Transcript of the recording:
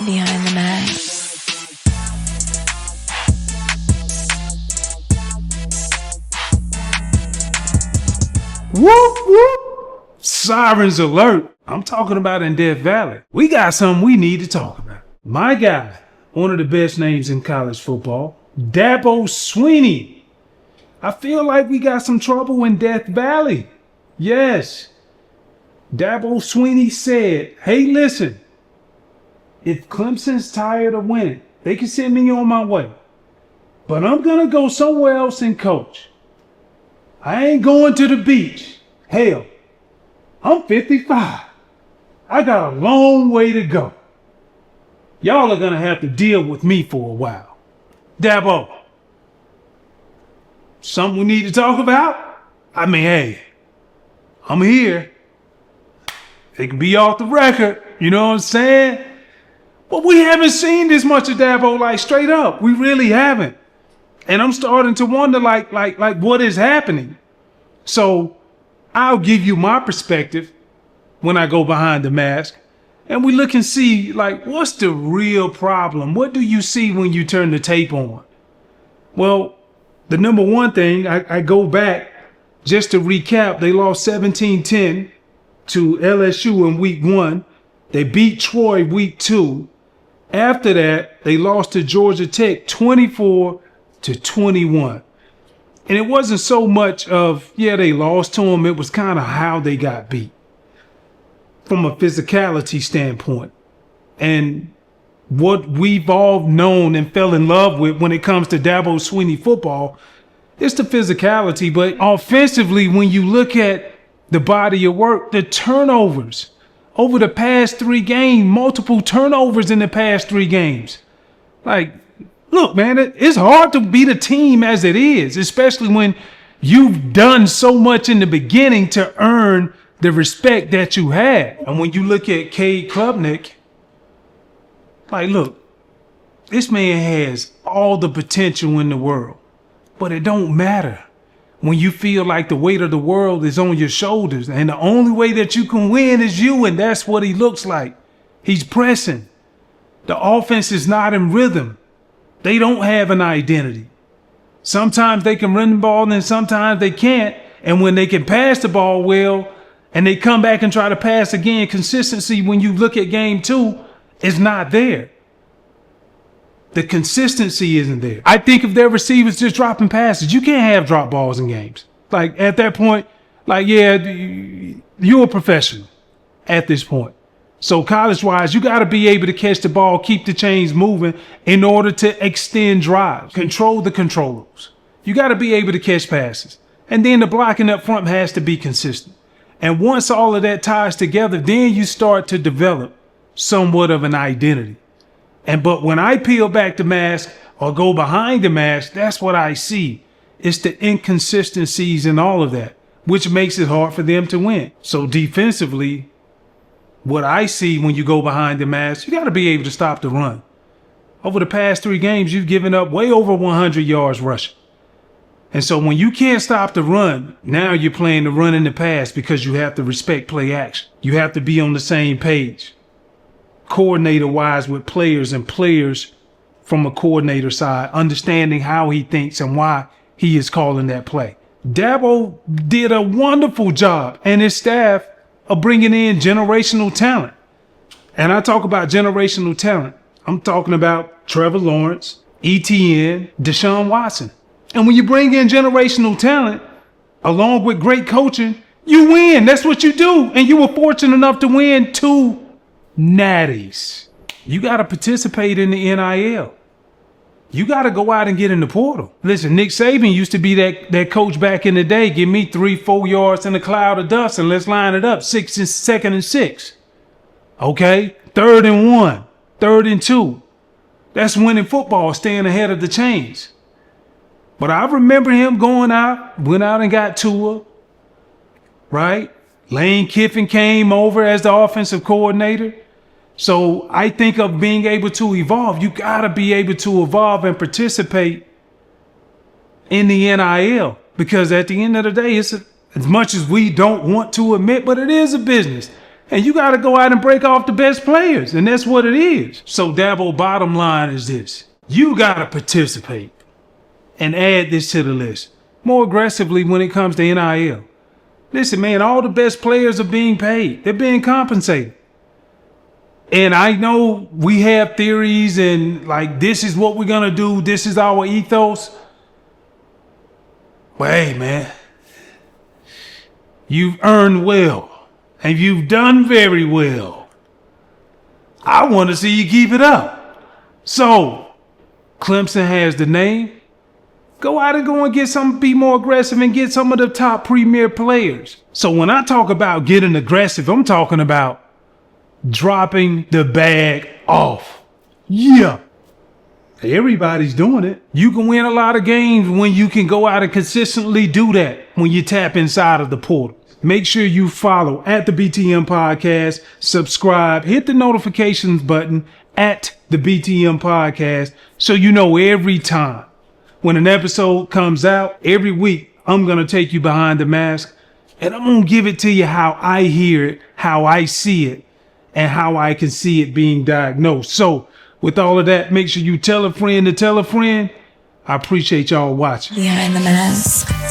behind the mask. Whoop, whoop. Sirens alert. I'm talking about in Death Valley. We got something we need to talk about. My guy, one of the best names in college football, Dabo Swinney. I feel like we got some trouble in Death Valley. Yes. Dabo Swinney said, hey, listen, if Clemson's tired of winning, they can send me on my way. But I'm going to go somewhere else and coach. I ain't going to the beach. Hell, I'm 55. I got a long way to go. Y'all are going to have to deal with me for a while. Dabo, something we need to talk about? I mean, hey, I'm here. It can be off the record, you know what I'm saying? But we haven't seen this much of Dabo, like straight up. We really haven't. And I'm starting to wonder, like what is happening? So I'll give you my perspective when I go behind the mask, and we look and see, like, what's the real problem? What do you see when you turn the tape on? Well, the number one thing, I go back just to recap. They lost 17-10 to LSU in week 1. They beat Troy week 2. After that, they lost to Georgia Tech 24-21. And it wasn't so much of, yeah, they lost to them. It was kind of how they got beat from a physicality standpoint. And what we've all known and fell in love with when it comes to Dabo Swinney football, it's the physicality. But offensively, when you look at the body of work, the turnovers over the past 3 games, multiple turnovers in the past 3 games. Like, look, man, it's hard to beat a team as it is, especially when you've done so much in the beginning to earn the respect that you had. And when you look at Cade Klubnik, like, look, this man has all the potential in the world, but it don't matter when you feel like the weight of the world is on your shoulders and the only way that you can win is you, and that's what he looks like. He's pressing. The offense is not in rhythm. They don't have an identity. Sometimes they can run the ball and sometimes they can't. And when they can pass the ball well and they come back and try to pass again, consistency when you look at game 2 is not there. The consistency isn't there. I think if their receivers just dropping passes, you can't have drop balls in games. Like at that point, like, yeah, you're a professional at this point. So college-wise, you got to be able to catch the ball, keep the chains moving in order to extend drives, control the controllables. You got to be able to catch passes. And then the blocking up front has to be consistent. And once all of that ties together, then you start to develop somewhat of an identity. But when I peel back the mask or go behind the mask, that's what I see. It's the inconsistencies and all of that, which makes it hard for them to win. So defensively, what I see when you go behind the mask, you got to be able to stop the run. Over the past 3 games, you've given up way over 100 yards rushing. And so when you can't stop the run, now you're playing the run in the pass because you have to respect play action. You have to be on the same page, coordinator-wise with players and players from a coordinator side, understanding how he thinks and why he is calling that play. Dabo did a wonderful job, and his staff, of bringing in generational talent. And I talk about generational talent. I'm talking about Trevor Lawrence, ETN, Deshaun Watson. And when you bring in generational talent, along with great coaching, you win. That's what you do. And you were fortunate enough to win 2 natties. You got to participate in the NIL. You got to go out and get in the portal. Listen, Nick Saban used to be that coach back in the day. Give me 3-4 yards in a cloud of dust and let's line it up. 2nd and 6. Okay? 3rd and 1. 3rd and 2. That's winning football, staying ahead of the chains. But I remember him went out and got Tua. Right? Lane Kiffin came over as the offensive coordinator. So I think of being able to evolve. You got to be able to evolve and participate in the NIL, because at the end of the day, it's as much as we don't want to admit, but it is a business. And you got to go out and break off the best players. And that's what it is. So Dabo, bottom line is this. You got to participate and add this to the list more aggressively when it comes to NIL. Listen, man, all the best players are being paid. They're being compensated. And I know we have theories and like, this is what we're going to do. This is our ethos. But hey, man, you've earned well. And you've done very well. I want to see you keep it up. So, Clemson has the name. Go out and be more aggressive and get some of the top premier players. So when I talk about getting aggressive, I'm talking about dropping the bag off. Yeah. Everybody's doing it. You can win a lot of games when you can go out and consistently do that when you tap inside of the portal. Make sure you follow at the BTM Podcast, subscribe, hit the notifications button at the BTM Podcast so you know every time when an episode comes out, every week, I'm going to take you behind the mask and I'm going to give it to you how I hear it, how I see it, and how I can see it being diagnosed. So with all of that, make sure you tell a friend to tell a friend. I appreciate y'all watching. Behind the mask.